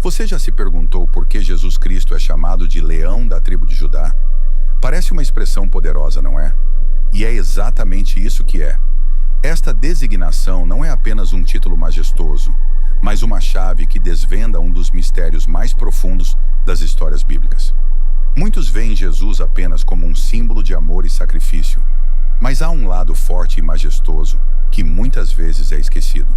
Você já se perguntou por que Jesus Cristo é chamado de Leão da tribo de Judá? Parece uma expressão poderosa, não é? E é exatamente isso que é. Esta designação não é apenas um título majestoso, mas uma chave que desvenda um dos mistérios mais profundos das histórias bíblicas. Muitos veem Jesus apenas como um símbolo de amor e sacrifício, mas há um lado forte e majestoso que muitas vezes é esquecido.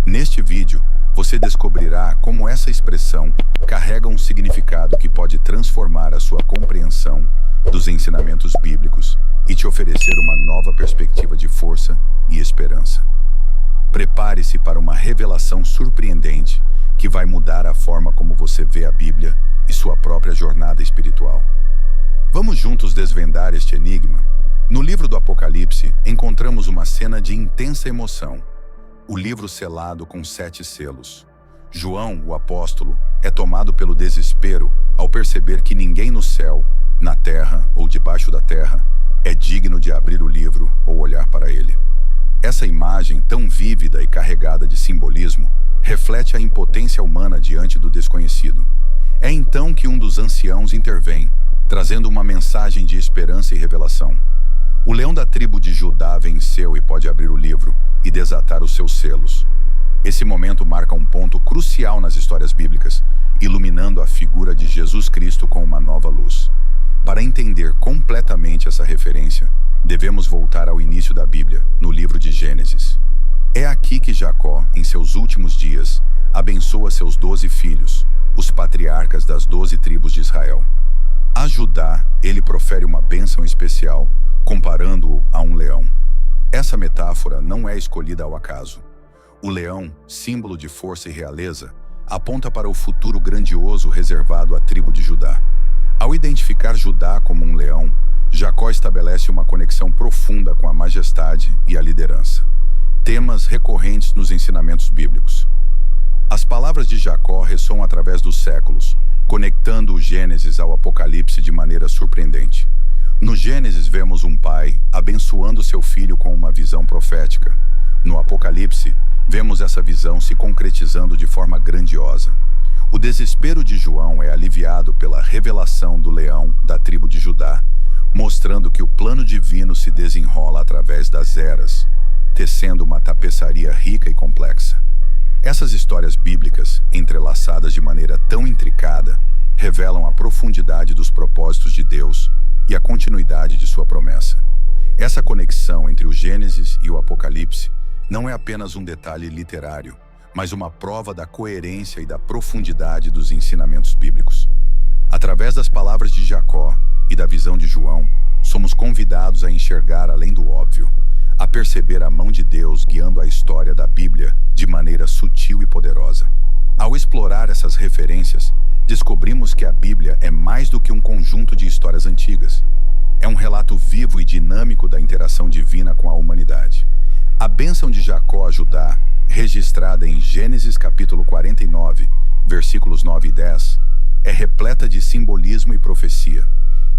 Neste vídeo, você descobrirá como essa expressão carrega um significado que pode transformar a sua compreensão dos ensinamentos bíblicos e te oferecer uma nova perspectiva de força e esperança. Prepare-se para uma revelação surpreendente que vai mudar a forma como você vê a Bíblia e sua própria jornada espiritual. Vamos juntos desvendar este enigma? No livro do Apocalipse, encontramos uma cena de intensa emoção. O livro selado com 7 selos. João, o apóstolo, é tomado pelo desespero ao perceber que ninguém no céu, na terra ou debaixo da terra, é digno de abrir o livro ou olhar para ele. Essa imagem tão vívida e carregada de simbolismo reflete a impotência humana diante do desconhecido. É então que um dos anciãos intervém, trazendo uma mensagem de esperança e revelação. O leão da tribo de Judá venceu e pode abrir o livro e desatar os seus selos. Esse momento marca um ponto crucial nas histórias bíblicas, iluminando a figura de Jesus Cristo com uma nova luz. Para entender completamente essa referência, devemos voltar ao início da Bíblia, no livro de Gênesis. É aqui que Jacó, em seus últimos dias, abençoa seus 12 filhos, os patriarcas das 12 tribos de Israel. A Judá, ele profere uma bênção especial, comparando-o a um leão. Essa metáfora não é escolhida ao acaso. O leão, símbolo de força e realeza, aponta para o futuro grandioso reservado à tribo de Judá. Ao identificar Judá como um leão, Jacó estabelece uma conexão profunda com a majestade e a liderança, temas recorrentes nos ensinamentos bíblicos. As palavras de Jacó ressoam através dos séculos, conectando o Gênesis ao Apocalipse de maneira surpreendente. No Gênesis vemos um pai abençoando seu filho com uma visão profética. No Apocalipse, vemos essa visão se concretizando de forma grandiosa. O desespero de João é aliviado pela revelação do leão da tribo de Judá, mostrando que o plano divino se desenrola através das eras, tecendo uma tapeçaria rica e complexa. Essas histórias bíblicas, entrelaçadas de maneira tão intricada, revelam a profundidade dos propósitos de Deus e a continuidade de sua promessa. Essa conexão entre o Gênesis e o Apocalipse não é apenas um detalhe literário, mas uma prova da coerência e da profundidade dos ensinamentos bíblicos. Através das palavras de Jacó e da visão de João, somos convidados a enxergar além do óbvio, a perceber a mão de Deus guiando a história da Bíblia de maneira sutil e poderosa. Ao explorar essas referências, descobrimos que a Bíblia é mais do que um conjunto de histórias antigas. É um relato vivo e dinâmico da interação divina com a humanidade. A bênção de Jacó a Judá, registrada em Gênesis capítulo 49, versículos 9 e 10, é repleta de simbolismo e profecia.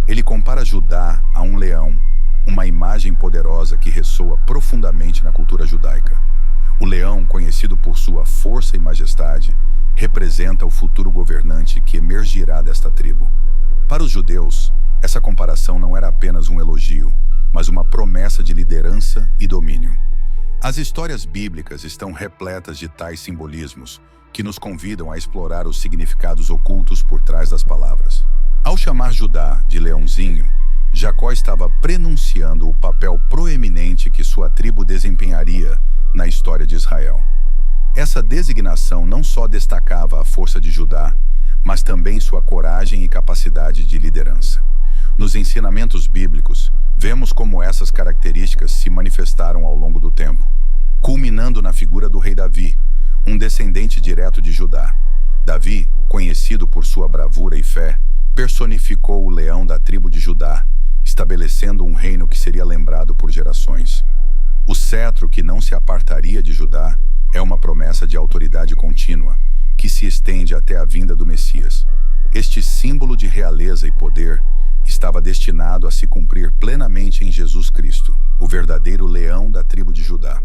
Ele compara Judá a um leão, uma imagem poderosa que ressoa profundamente na cultura judaica. O leão, conhecido por sua força e majestade, representa o futuro governante que emergirá desta tribo. Para os judeus, essa comparação não era apenas um elogio, mas uma promessa de liderança e domínio. As histórias bíblicas estão repletas de tais simbolismos, que nos convidam a explorar os significados ocultos por trás das palavras. Ao chamar Judá de leãozinho, Jacó estava prenunciando o papel proeminente que sua tribo desempenharia na história de Israel. Essa designação não só destacava a força de Judá, mas também sua coragem e capacidade de liderança. Nos ensinamentos bíblicos, vemos como essas características se manifestaram ao longo do tempo, culminando na figura do rei Davi, um descendente direto de Judá. Davi, conhecido por sua bravura e fé, personificou o leão da tribo de Judá, estabelecendo um reino que seria lembrado por gerações. O cetro que não se apartaria de Judá é uma promessa de autoridade contínua, que se estende até a vinda do Messias. Este símbolo de realeza e poder estava destinado a se cumprir plenamente em Jesus Cristo, o verdadeiro leão da tribo de Judá.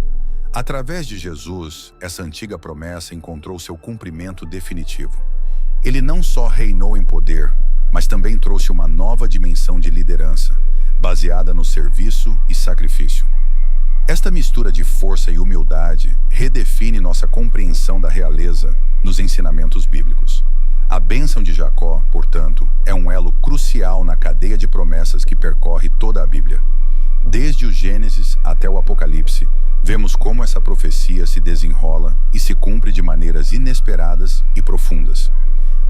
Através de Jesus, essa antiga promessa encontrou seu cumprimento definitivo. Ele não só reinou em poder, mas também trouxe uma nova dimensão de liderança, baseada no serviço e sacrifício. Esta mistura de força e humildade redefine nossa compreensão da realeza nos ensinamentos bíblicos. A bênção de Jacó, portanto, é um elo crucial na cadeia de promessas que percorre toda a Bíblia. Desde o Gênesis até o Apocalipse, vemos como essa profecia se desenrola e se cumpre de maneiras inesperadas e profundas.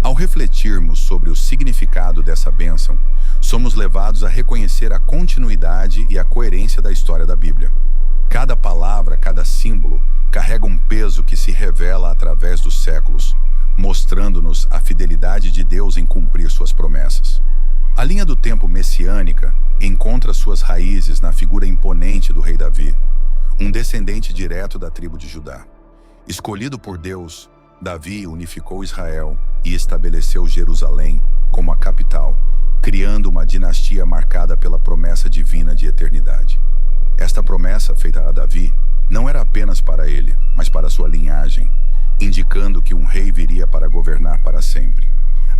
Ao refletirmos sobre o significado dessa bênção, somos levados a reconhecer a continuidade e a coerência da história da Bíblia. Cada palavra, cada símbolo, carrega um peso que se revela através dos séculos, mostrando-nos a fidelidade de Deus em cumprir suas promessas. A linha do tempo messiânica encontra suas raízes na figura imponente do rei Davi, um descendente direto da tribo de Judá. Escolhido por Deus, Davi unificou Israel e estabeleceu Jerusalém como a capital, criando uma dinastia marcada pela promessa divina de eternidade. Esta promessa feita a Davi não era apenas para ele, mas para sua linhagem, indicando que um rei viria para governar para sempre.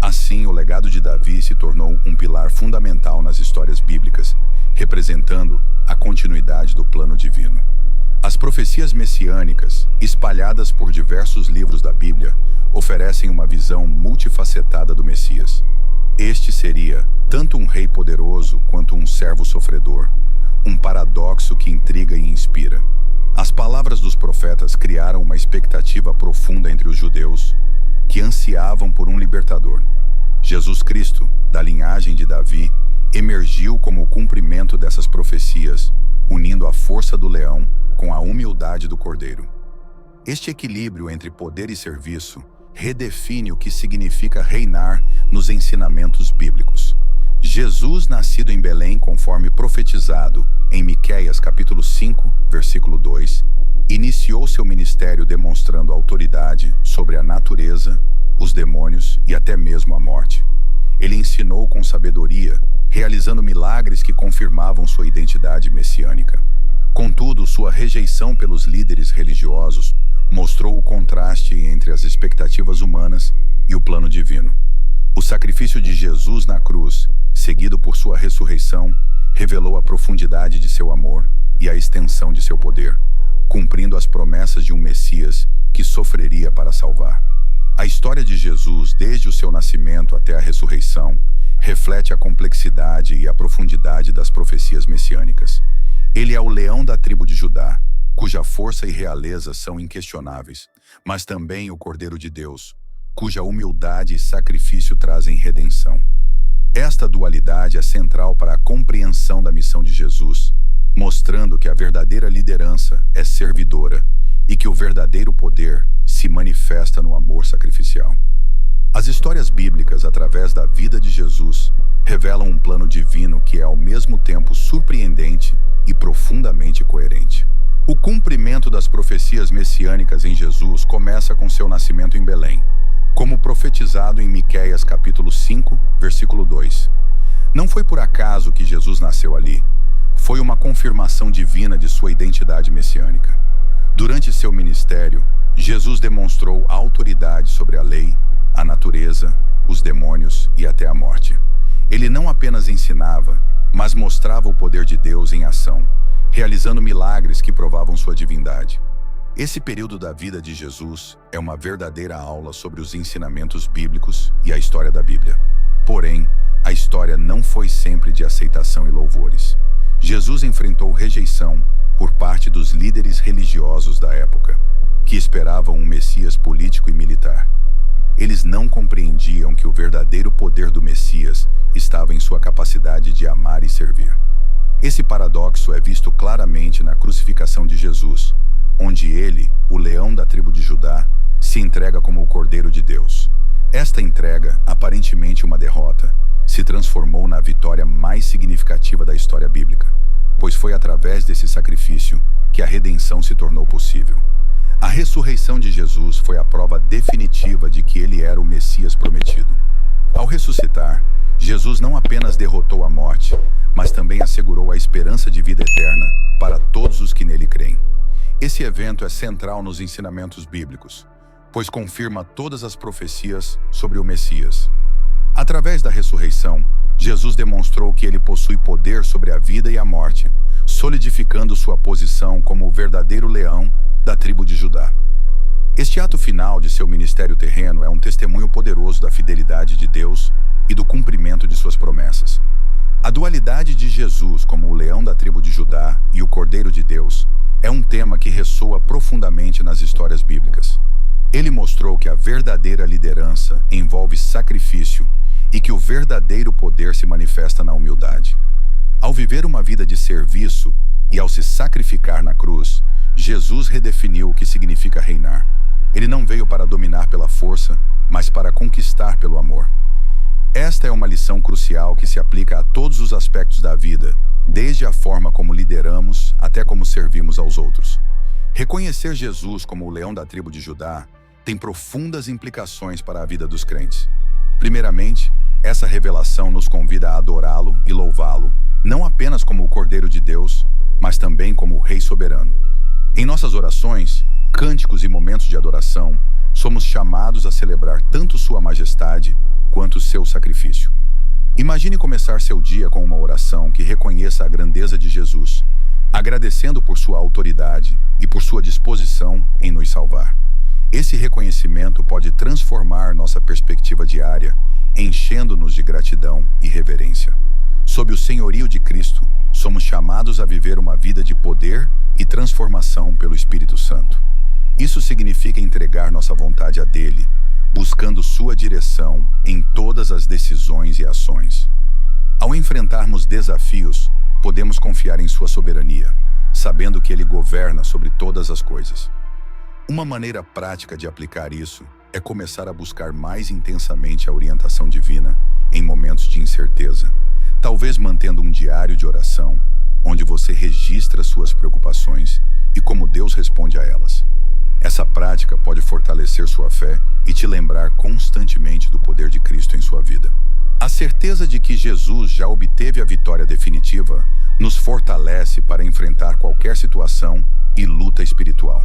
Assim, o legado de Davi se tornou um pilar fundamental nas histórias bíblicas, representando a continuidade do plano divino. As profecias messiânicas, espalhadas por diversos livros da Bíblia, oferecem uma visão multifacetada do Messias. Este seria tanto um rei poderoso quanto um servo sofredor, um paradoxo que intriga e inspira. As palavras dos profetas criaram uma expectativa profunda entre os judeus, que ansiavam por um libertador. Jesus Cristo, da linhagem de Davi, emergiu como o cumprimento dessas profecias, unindo a força do leão com a humildade do cordeiro. Este equilíbrio entre poder e serviço redefine o que significa reinar nos ensinamentos bíblicos. Jesus, nascido em Belém conforme profetizado em Miqueias capítulo 5, versículo 2, iniciou seu ministério demonstrando autoridade sobre a natureza, os demônios e até mesmo a morte. Ele ensinou com sabedoria, realizando milagres que confirmavam sua identidade messiânica. Contudo, sua rejeição pelos líderes religiosos mostrou o contraste entre as expectativas humanas e o plano divino. O sacrifício de Jesus na cruz, seguido por sua ressurreição, revelou a profundidade de seu amor e a extensão de seu poder, cumprindo as promessas de um Messias que sofreria para salvar. A história de Jesus, desde o seu nascimento até a ressurreição, reflete a complexidade e a profundidade das profecias messiânicas. Ele é o leão da tribo de Judá, cuja força e realeza são inquestionáveis, mas também o Cordeiro de Deus, cuja humildade e sacrifício trazem redenção. Esta dualidade é central para a compreensão da missão de Jesus, mostrando que a verdadeira liderança é servidora e que o verdadeiro poder se manifesta no amor sacrificial. As histórias bíblicas, através da vida de Jesus, revelam um plano divino que é ao mesmo tempo surpreendente e profundamente coerente. O cumprimento das profecias messiânicas em Jesus começa com seu nascimento em Belém, como profetizado em Miqueias capítulo 5, versículo 2. Não foi por acaso que Jesus nasceu ali. Foi uma confirmação divina de sua identidade messiânica. Durante seu ministério, Jesus demonstrou autoridade sobre a lei, a natureza, os demônios e até a morte. Ele não apenas ensinava, mas mostrava o poder de Deus em ação, realizando milagres que provavam sua divindade. Esse período da vida de Jesus é uma verdadeira aula sobre os ensinamentos bíblicos e a história da Bíblia. Porém, a história não foi sempre de aceitação e louvores. Jesus enfrentou rejeição por parte dos líderes religiosos da época, que esperavam um Messias político e militar. Eles não compreendiam que o verdadeiro poder do Messias estava em sua capacidade de amar e servir. Esse paradoxo é visto claramente na crucificação de Jesus, onde ele, o leão da tribo de Judá, se entrega como o Cordeiro de Deus. Esta entrega, aparentemente uma derrota, se transformou na vitória mais significativa da história bíblica, pois foi através desse sacrifício que a redenção se tornou possível. A ressurreição de Jesus foi a prova definitiva de que ele era o Messias prometido. Ao ressuscitar, Jesus não apenas derrotou a morte, mas também assegurou a esperança de vida eterna para todos os que nele creem. Esse evento é central nos ensinamentos bíblicos, pois confirma todas as profecias sobre o Messias. Através da ressurreição, Jesus demonstrou que ele possui poder sobre a vida e a morte, solidificando sua posição como o verdadeiro leão da tribo de Judá. Este ato final de seu ministério terreno é um testemunho poderoso da fidelidade de Deus e do cumprimento de suas promessas. A dualidade de Jesus como o leão da tribo de Judá e o Cordeiro de Deus é um tema que ressoa profundamente nas histórias bíblicas. Ele mostrou que a verdadeira liderança envolve sacrifício e que o verdadeiro poder se manifesta na humildade. Ao viver uma vida de serviço e ao se sacrificar na cruz, Jesus redefiniu o que significa reinar. Ele não veio para dominar pela força, mas para conquistar pelo amor. Esta é uma lição crucial que se aplica a todos os aspectos da vida, desde a forma como lideramos até como servimos aos outros. Reconhecer Jesus como o leão da tribo de Judá tem profundas implicações para a vida dos crentes. Primeiramente, essa revelação nos convida a adorá-lo e louvá-lo, não apenas como o Cordeiro de Deus, mas também como o Rei soberano. Em nossas orações, cânticos e momentos de adoração, somos chamados a celebrar tanto sua majestade quanto seu sacrifício. Imagine começar seu dia com uma oração que reconheça a grandeza de Jesus, agradecendo por sua autoridade e por sua disposição em nos salvar. Esse reconhecimento pode transformar nossa perspectiva diária, enchendo-nos de gratidão e reverência. Sob o senhorio de Cristo, somos chamados a viver uma vida de poder e transformação pelo Espírito Santo. Isso significa entregar nossa vontade a Dele, buscando sua direção em todas as decisões e ações. Ao enfrentarmos desafios, podemos confiar em sua soberania, sabendo que Ele governa sobre todas as coisas. Uma maneira prática de aplicar isso é começar a buscar mais intensamente a orientação divina em momentos de incerteza, talvez mantendo um diário de oração, onde você registra suas preocupações e como Deus responde a elas. Essa prática pode fortalecer sua fé e te lembrar constantemente do poder de Cristo em sua vida. A certeza de que Jesus já obteve a vitória definitiva nos fortalece para enfrentar qualquer situação e luta espiritual.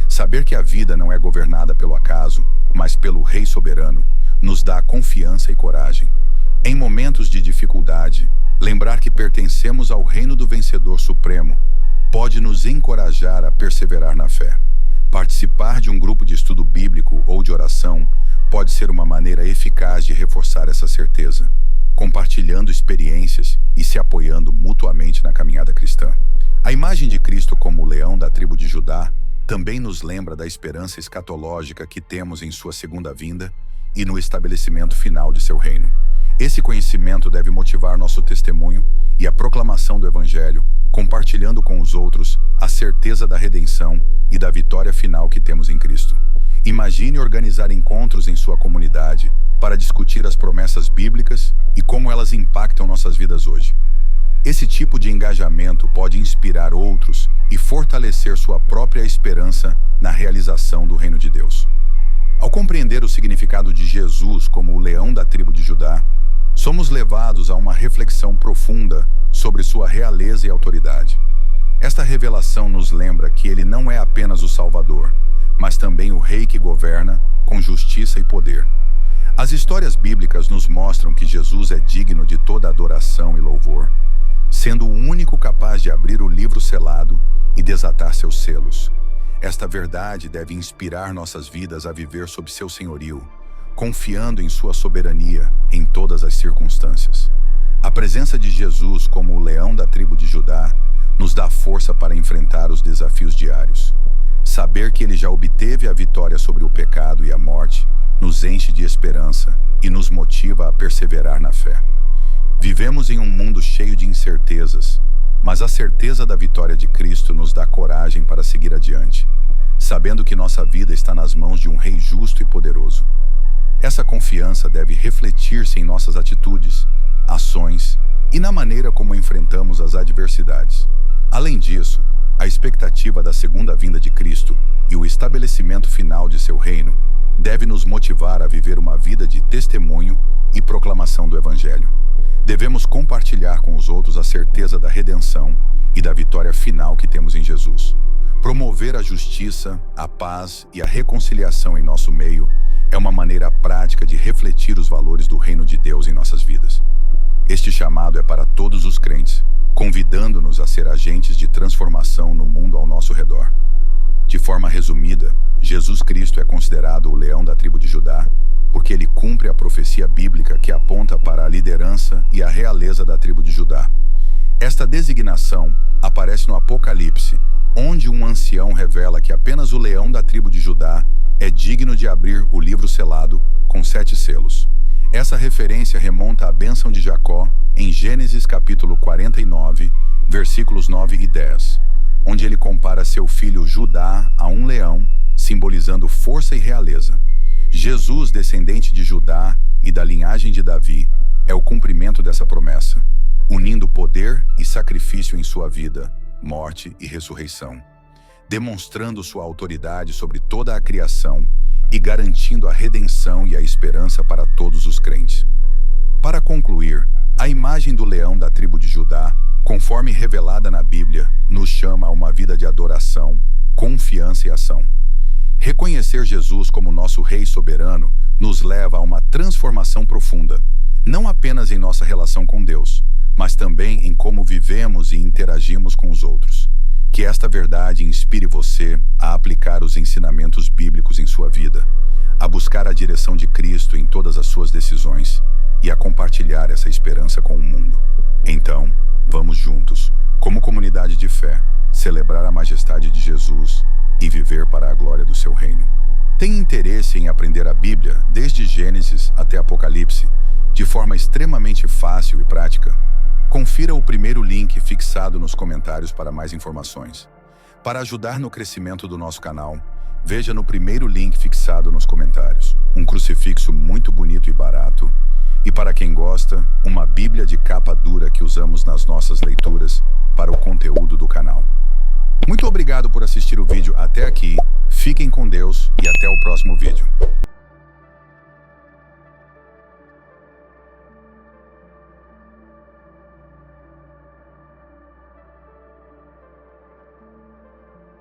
Saber que a vida não é governada pelo acaso, mas pelo Rei soberano, nos dá confiança e coragem. Em momentos de dificuldade, lembrar que pertencemos ao reino do vencedor supremo pode nos encorajar a perseverar na fé. Participar de um grupo de estudo bíblico ou de oração pode ser uma maneira eficaz de reforçar essa certeza, compartilhando experiências e se apoiando mutuamente na caminhada cristã. A imagem de Cristo como o leão da tribo de Judá também nos lembra da esperança escatológica que temos em sua segunda vinda e no estabelecimento final de seu reino. Esse conhecimento deve motivar nosso testemunho e a proclamação do Evangelho, compartilhando com os outros a certeza da redenção e da vitória final que temos em Cristo. Imagine organizar encontros em sua comunidade para discutir as promessas bíblicas e como elas impactam nossas vidas hoje. Esse tipo de engajamento pode inspirar outros e fortalecer sua própria esperança na realização do reino de Deus. Ao compreender o significado de Jesus como o leão da tribo de Judá, somos levados a uma reflexão profunda sobre sua realeza e autoridade. Esta revelação nos lembra que ele não é apenas o Salvador, mas também o Rei que governa com justiça e poder. As histórias bíblicas nos mostram que Jesus é digno de toda adoração e louvor, sendo o único capaz de abrir o livro selado e desatar seus selos. Esta verdade deve inspirar nossas vidas a viver sob seu senhorio, confiando em sua soberania em todas as circunstâncias. A presença de Jesus como o leão da tribo de Judá nos dá força para enfrentar os desafios diários. Saber que ele já obteve a vitória sobre o pecado e a morte nos enche de esperança e nos motiva a perseverar na fé. Vivemos em um mundo cheio de incertezas, mas a certeza da vitória de Cristo nos dá coragem para seguir adiante, sabendo que nossa vida está nas mãos de um Rei justo e poderoso. Essa confiança deve refletir-se em nossas atitudes, ações e na maneira como enfrentamos as adversidades. Além disso, a expectativa da segunda vinda de Cristo e o estabelecimento final de seu reino deve nos motivar a viver uma vida de testemunho e proclamação do Evangelho. Devemos compartilhar com os outros a certeza da redenção e da vitória final que temos em Jesus. Promover a justiça, a paz e a reconciliação em nosso meio é uma maneira prática de refletir os valores do reino de Deus em nossas vidas. Este chamado é para todos os crentes, convidando-nos a ser agentes de transformação no mundo ao nosso redor. De forma resumida, Jesus Cristo é considerado o leão da tribo de Judá, porque ele cumpre a profecia bíblica que aponta para a liderança e a realeza da tribo de Judá. Esta designação aparece no Apocalipse, onde um ancião revela que apenas o leão da tribo de Judá é digno de abrir o livro selado com 7 selos. Essa referência remonta à bênção de Jacó em Gênesis capítulo 49, versículos 9 e 10, onde ele compara seu filho Judá a um leão, simbolizando força e realeza. Jesus, descendente de Judá e da linhagem de Davi, é o cumprimento dessa promessa, unindo poder e sacrifício em sua vida, morte e ressurreição, demonstrando sua autoridade sobre toda a criação e garantindo a redenção e a esperança para todos os crentes. Para concluir, a imagem do leão da tribo de Judá, conforme revelada na Bíblia, nos chama a uma vida de adoração, confiança e ação. Reconhecer Jesus como nosso Rei soberano nos leva a uma transformação profunda, não apenas em nossa relação com Deus, mas também em como vivemos e interagimos com os outros. Que esta verdade inspire você a aplicar os ensinamentos bíblicos em sua vida, a buscar a direção de Cristo em todas as suas decisões e a compartilhar essa esperança com o mundo. Então, vamos juntos, como comunidade de fé, celebrar a majestade de Jesus e viver para a glória do seu reino. Tem interesse em aprender a Bíblia, desde Gênesis até Apocalipse, de forma extremamente fácil e prática? Confira o primeiro link fixado nos comentários para mais informações. Para ajudar no crescimento do nosso canal, veja no primeiro link fixado nos comentários um crucifixo muito bonito e barato, e para quem gosta, uma Bíblia de capa dura que usamos nas nossas leituras para o conteúdo do canal. Muito obrigado por assistir o vídeo até aqui, fiquem com Deus e até o próximo vídeo.